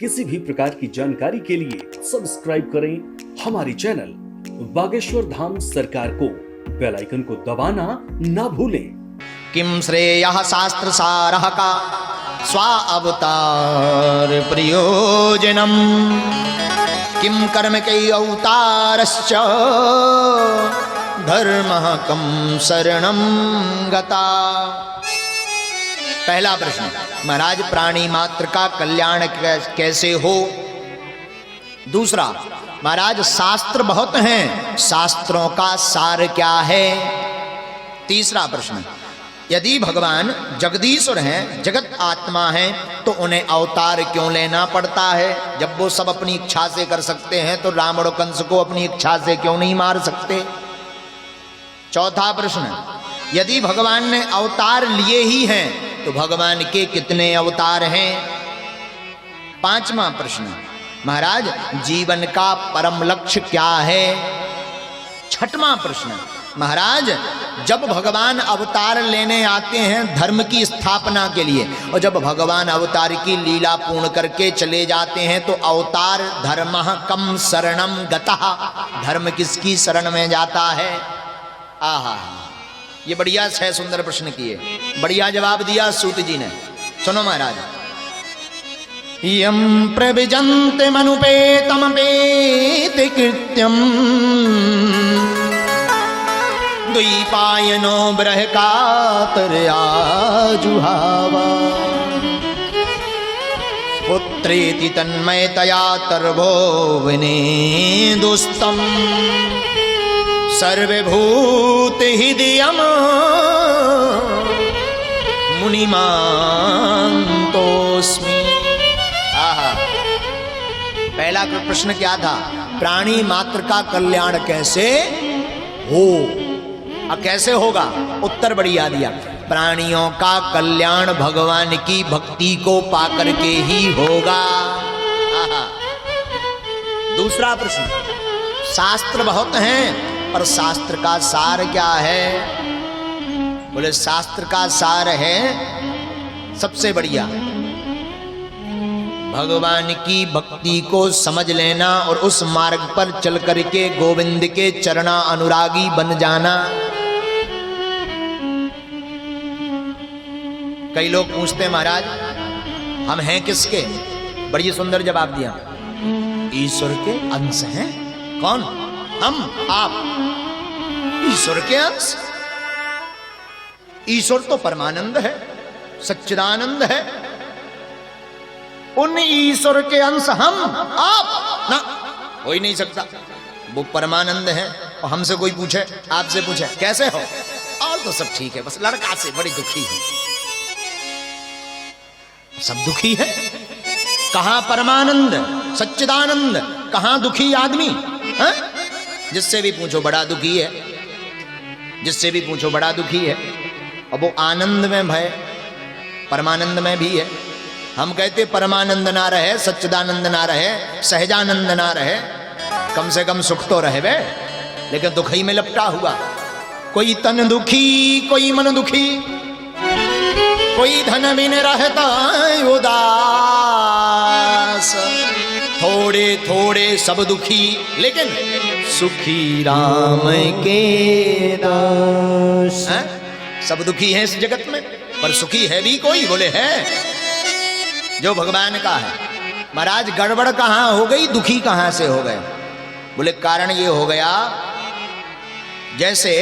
किसी भी प्रकार की जानकारी के लिए सब्सक्राइब करें हमारी चैनल बागेश्वर धाम सरकार को। बेल आइकन को दबाना ना भूलें। किम श्रेयः शास्त्र सारः का स्वा अवतार प्रयोजनम किम कर्म के अवतारश्च धर्मः कम शरणं गता। पहला प्रश्न, महाराज प्राणी मात्र का कल्याण कैसे हो। दूसरा, महाराज शास्त्र बहुत हैं, शास्त्रों का सार क्या है। तीसरा प्रश्न, यदि भगवान जगदीश्वर हैं, जगत आत्मा हैं, तो उन्हें अवतार क्यों लेना पड़ता है। जब वो सब अपनी इच्छा से कर सकते हैं तो रावण और कंस को अपनी इच्छा से क्यों नहीं मार सकते। चौथा प्रश्न, यदि भगवान ने अवतार लिए ही हैं तो भगवान के कितने अवतार हैं। पांचवा प्रश्न, महाराज जीवन का परम लक्ष्य क्या है। छठवां प्रश्न, महाराज जब भगवान अवतार लेने आते हैं धर्म की स्थापना के लिए, और जब भगवान अवतार की लीला पूर्ण करके चले जाते हैं तो अवतार धर्मः कम शरणं गतः, धर्म किसकी शरण में जाता है। आहा, ये बढ़िया 6 सुंदर प्रश्न किए, बढ़िया जवाब दिया सूत जी ने। सुनो महाराज, यम प्रविजन्ते मनुपेतमपेति कृत्यम द्वैपायनो बृहकातरया जुहावा पुत्रेति तन्मयतया तर्वो विनेदुस्तम् सर्वभूत हृदयम मुनिमान्तोस्मि। आहा, पहला प्रश्न क्या था, प्राणी मात्र का कल्याण कैसे हो। कैसे होगा, उत्तर बढ़िया दिया, प्राणियों का कल्याण भगवान की भक्ति को पाकर के ही होगा। आहा। दूसरा प्रश्न, शास्त्र बहुत हैं पर शास्त्र का सार क्या है। बोले शास्त्र का सार है सबसे बढ़िया भगवान की भक्ति को समझ लेना और उस मार्ग पर चल करके गोविंद के चरणा अनुरागी बन जाना। कई लोग पूछते हैं महाराज हम हैं किसके। बड़ी सुंदर जवाब दिया, ईश्वर के अंश हैं। कौन? हम, आप ईश्वर के अंश। ईश्वर तो परमानंद है, सच्चिदानंद है। उन ईश्वर के अंश हम, आप ना हो ही नहीं सकता। वो परमानंद है और हमसे कोई पूछे, आपसे पूछे कैसे हो, और तो सब ठीक है, बस लड़का से बड़ी दुखी है। सब दुखी है। कहां परमानंद सच्चिदानंद, कहां दुखी आदमी है? जिससे भी पूछो बड़ा दुखी है, जिससे भी पूछो बड़ा दुखी है। और वो आनंद में भय परमानंद में भी है। हम कहते परमानंद ना रहे, सच्चिदानंद ना रहे, सहजानंद ना रहे, कम से कम सुख तो रहे वे, लेकिन दुखी में लपटा हुआ। कोई तन दुखी, कोई मन दुखी, कोई धन बिन रहता उदास, थोड़े थोड़े सब दुखी, लेकिन सुखी राम के दास। सब दुखी हैं इस जगत में, पर सुखी है भी कोई। बोले है जो भगवान का है। महाराज गड़बड़ कहां हो गई, दुखी कहां से हो गए। बोले कारण ये हो गया, जैसे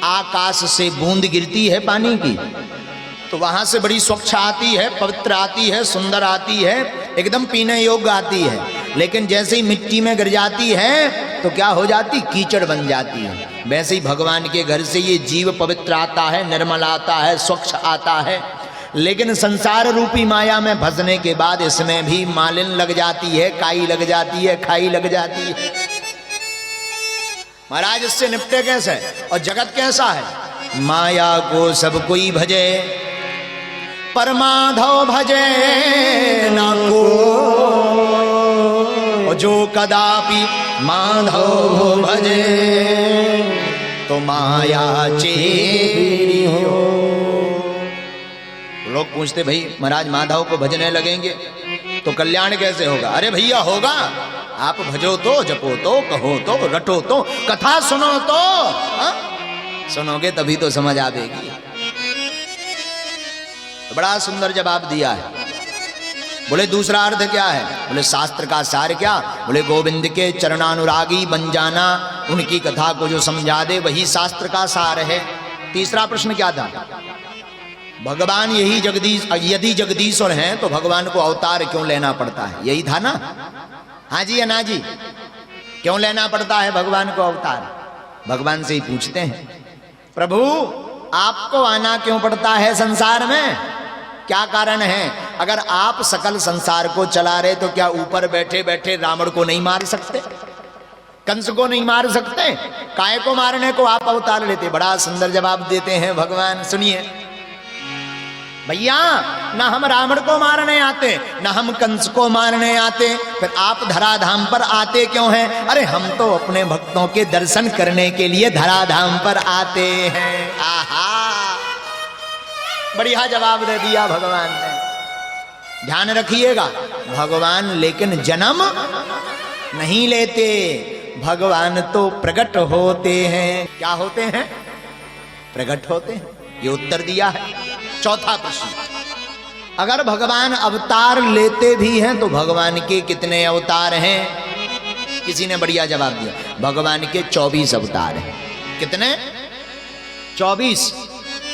आकाश से बूंद गिरती है पानी की, तो वहां से बड़ी स्वच्छ आती है, पवित्र आती है, सुंदर आती है, एकदम पीने योग्य आती है। लेकिन जैसे ही मिट्टी में गिर जाती है तो क्या हो जाती, कीचड़ बन जाती है। वैसे ही भगवान के घर से ये जीव पवित्र आता है, निर्मल आता है, स्वच्छ आता है। लेकिन संसार रूपी माया में फंसने के बाद इसमें भी मालिन लग जाती है, काई लग जाती है, खाई लग जाती है। महाराज इससे निपटे कैसे। और जगत कैसा है, माया को सब कोई भजे पर माधव भजे ना को, जो कदापि माधव भजे तो माया चेरी हो। लोग पूछते भाई महाराज माधव को भजने लगेंगे तो कल्याण कैसे होगा? अरे भैया होगा, आप भजो तो, जपो तो, कहो तो, रटो तो, कथा सुनो तो, हा? सुनोगे तभी तो समझ आवेगी। तो बड़ा सुंदर जवाब दिया है। बोले दूसरा अर्थ क्या है? बोले शास्त्र का सार क्या? बोले गोविंद के चरणानुरागी बन जाना, उनकी कथा को जो समझा दे वही शास्त्र का सार है। तीसरा प्रश्न क्या था? भगवान यही जगदीश, यदि जगदीश्वर हैं तो भगवान को अवतार क्यों लेना पड़ता है? यही था ना? हाँ जी या ना जी? क्यों लेना पड़ता है भगवान को अवतार? भगवान से ही पूछते हैं, प्रभु आपको आना क्यों पड़ता है संसार में? क्या कारण है? अगर आप सकल संसार को चला रहे तो क्या ऊपर बैठे बैठे रावण को नहीं मार सकते? कंस को नहीं मार सकते? काय को मारने को आप अवतार लेते? बड़ा सुंदर जवाब देते हैं भगवान, सुनिए भैया, ना हम रावण को मारने आते, ना हम कंस को मारने आते, फिर आप धराधाम पर आते क्यों हैं? अरे हम तो अपने भक्तों के दर्शन करने के लिए धराधाम पर आते हैं। आहा, बढ़िया जवाब दे दिया भगवान ने। ध्यान रखिएगा, भगवान लेकिन जन्म नहीं लेते, भगवान तो प्रकट होते हैं। क्या होते हैं? प्रकट होते हैं। ये उत्तर दिया है। चौथा प्रश्न, अगर भगवान अवतार लेते भी हैं तो भगवान के कितने अवतार हैं? किसी ने बढ़िया जवाब दिया, भगवान के 24 अवतार हैं। कितने? 24।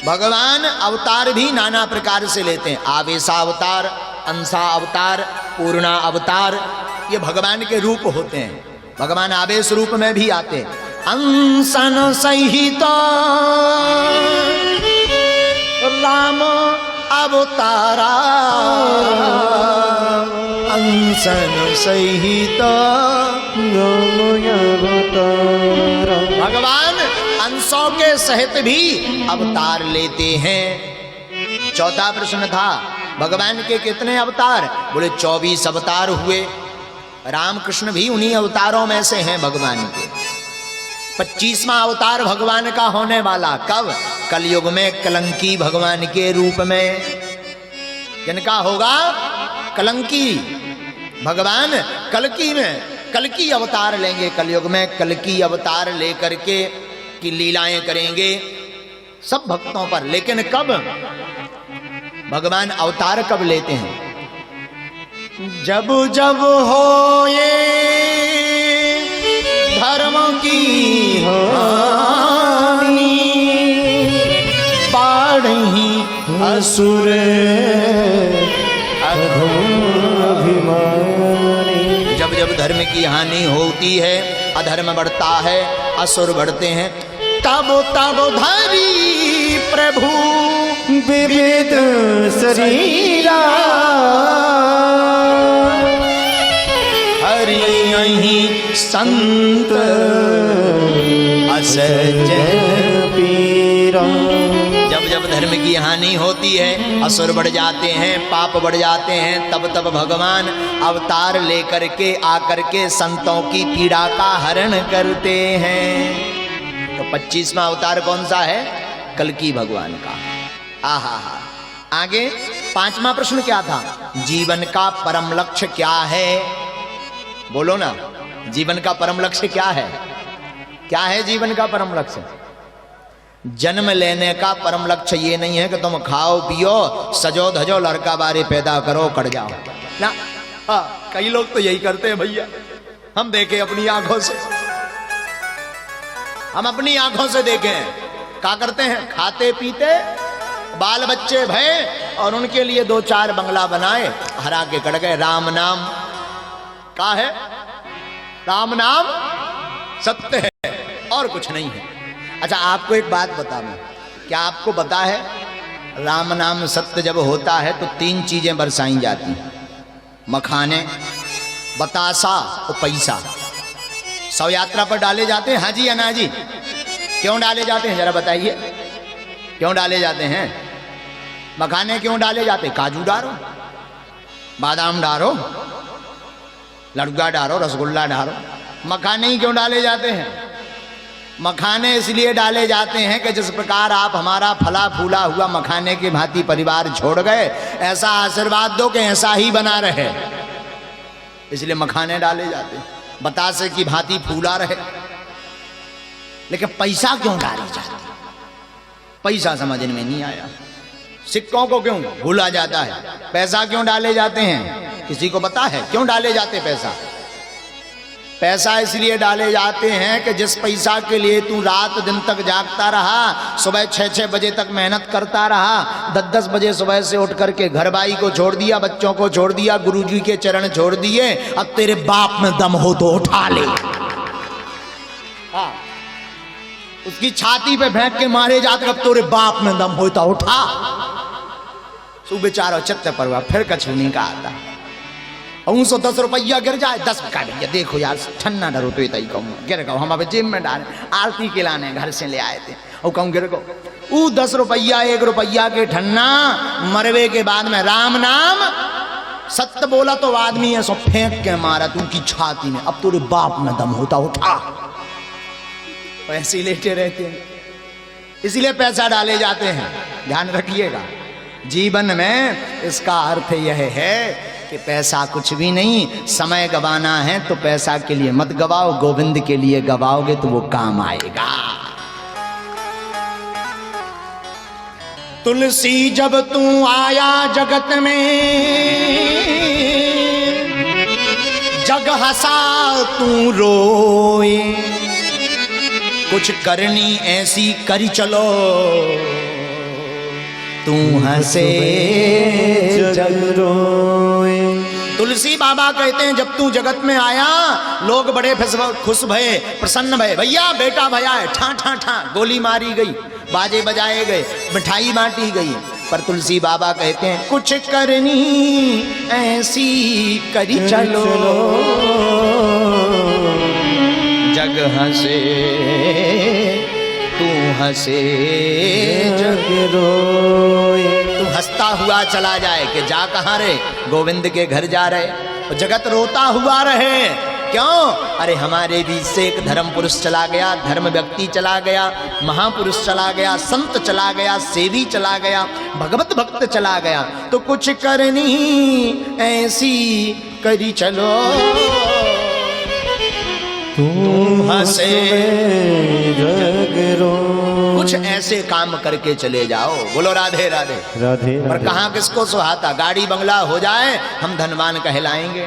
भगवान अवतार भी नाना प्रकार से लेते हैं। आवेशा अवतार, अंशा अवतार, पूर्णा अवतार, ये भगवान के रूप होते हैं। भगवान आवेश रूप में भी आते हैं। अंशन सहित राम अवतारा, अंशन सहित भगवान अंशों के सहित भी अवतार लेते हैं। चौथा प्रश्न था, भगवान के कितने अवतार? बोले 24 अवतार हुए। रामकृष्ण भी उन्हीं अवतारों में से हैं भगवान के। 25वां अवतार भगवान का होने वाला कब? कलयुग में कलंकी भगवान के रूप में। जिनका होगा कलंकी, भगवान कलकी में कलकी अवतार लेंगे। कलयुग में कलकी अवतार लेकर के की लीलाएं करेंगे सब भक्तों पर। लेकिन कब भगवान अवतार कब लेते हैं? जब जब हो ये धर्म की हानि, पाढ़ी असुर अभिमानी। जब जब धर्म की हानि होती है, अधर्म बढ़ता है, असुर बढ़ते हैं, तब तब धरी प्रभु विविध शरीरा, हरि यहीं संत असज पीरा। जब जब धर्म की हानि होती है, असुर बढ़ जाते हैं, पाप बढ़ जाते हैं, तब तब भगवान अवतार लेकर के आकर के संतों की पीड़ा का हरण करते हैं। तो 25वां अवतार कौन सा है? कलकी भगवान का। आहा, आगे 5वां प्रश्न क्या था? जीवन का परम लक्ष्य क्या है? बोलो ना, जीवन का परम लक्ष्य क्या है? क्या है जीवन का परम लक्ष्य? जन्म लेने का परम लक्ष्य ये नहीं है कि तुम खाओ पियो सजो धजो लड़का बारे पैदा करो कट जाओ ना। कई लोग तो यही करते हैं भैया, हम देखे अपनी आंखों से, हम अपनी आंखों से देखे। क्या करते हैं? खाते पीते बाल बच्चे भय और उनके लिए 2-4 बंगला बनाए, हरा के कट गए। राम नाम का है? राम नाम सत्य है और कुछ नहीं है। अच्छा, आपको एक बात बता दूं, क्या आपको पता है राम नाम सत्य जब होता है तो 3 चीजें बरसाई जाती हैं? मखाने, बतासा और पैसा। 100 यात्रा पर डाले जाते हैं, हाँ जी या ना जी? क्यों डाले जाते हैं जरा बताइए, क्यों डाले जाते हैं? मखाने क्यों डाले जाते? काजू डालो, बादाम डालो, लड़का डालो, रसगुल्ला डालो। मखाने ही क्यों डाले जाते हैं? मखाने इसलिए डाले जाते हैं कि जिस प्रकार आप हमारा फला फूला हुआ मखाने की भांति परिवार छोड़ गए, ऐसा आशीर्वाद दो कि ऐसा ही बना रहे। इसलिए मखाने डाले जाते, बतासे की भांति फूला रहे। लेकिन पैसा क्यों डाली जाती, पैसा समझ में नहीं आया। सिक्कों को क्यों भूला जाता है, पैसा क्यों डाले जाते हैं, किसी को पता है क्यों डाले जाते पैसा? पैसा इसलिए डाले जाते हैं कि जिस पैसा के लिए तू रात दिन तक जागता रहा, सुबह 6-6 बजे तक मेहनत करता रहा, 10-10 बजे सुबह से उठ करके घर बाई को छोड़ दिया, बच्चों को छोड़ दिया, गुरुजी के चरण छोड़ दिए, अब तेरे बाप में दम हो तो उठा ले। उसकी छाती पे फेंक के मारे जाते, अब तेरे बाप में दम हो तो उठा। सु बेचारा चित्त पर फिर कछु नहीं का आता। 110 रुपया गिर जाए, 10 का भैया देखो यार ठन्ना डरो तो तई कहूँ गिर गो, हम अब जेब में डाले, आरती के लाने घर से ले आए थे और कहूँ गिर गो। वो 10 रुपया 1 रुपया के ठन्ना मरवे के बाद में राम नाम सत्य बोला तो आदमी ऐसा फेंक के मारा तू की छाती में, अब तेरे बाप में दम होता उठा। ऐसे लेटे रहते हैं, इसलिए पैसा डाले जाते हैं। ध्यान रखिएगा, जीवन में इसका अर्थ यह है कि पैसा कुछ भी नहीं, समय गवाना है तो पैसा के लिए मत गवाओ, गोविंद के लिए गवाओगे तो वो काम आएगा। तुलसी जब तू आया जगत में, जग हंसा तू रोए, कुछ करनी ऐसी करी चलो, तू हंसे जग रोए। तुलसी बाबा कहते हैं जब तू जगत में आया लोग बड़े खुश भये, प्रसन्न भये, भैया बेटा भया है, ठा ठा ठा गोली मारी गई, बाजे बजाए गए, मिठाई बांटी गई। पर तुलसी बाबा कहते हैं कुछ करनी ऐसी करी चलो, जग हंसे तू हंसे जग रोए। तू हंसता हुआ चला जाए कि जा कहाँ रे, गोविंद के घर जा रहे, और जगत रोता हुआ रहे। क्यों? अरे हमारे बीच से एक धर्म पुरुष चला गया, धर्म व्यक्ति चला गया, महापुरुष चला गया, संत चला गया, सेवी चला गया, भगवत भक्त चला गया। तो कुछ करनी ऐसी करी चलो, तू हंसे जग रोए। कुछ ऐसे काम करके चले जाओ। बोलो राधे राधे राधे। पर कहाँ किसको सुहाता, गाड़ी बंगला हो जाए हम धनवान कहलाएंगे।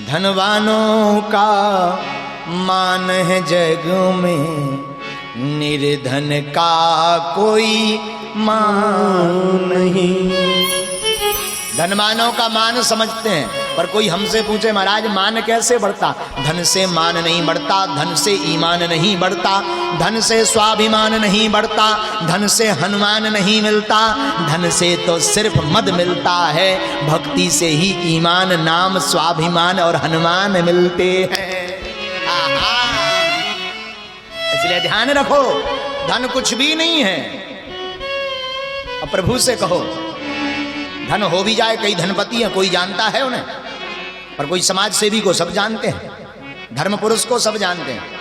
धनवानों का मान है जग में, निर्धन का कोई मान नहीं। धनवानों का मान समझते हैं, पर कोई हमसे पूछे महाराज मान कैसे बढ़ता? धन से मान नहीं बढ़ता, धन से ईमान नहीं बढ़ता, धन से स्वाभिमान नहीं बढ़ता, धन से हनुमान नहीं मिलता, धन से तो सिर्फ मद मिलता है, भक्ति से ही ईमान, नाम, स्वाभिमान और हनुमान मिलते हैं। इसलिए ध्यान रखो, धन कुछ भी नहीं है। अब प्रभु से कहो धन हो भी जाए, कई धनपति हैं कोई जानता है उन्हें, पर कोई समाज सेवी को सब जानते हैं, धर्म पुरुष को सब जानते हैं।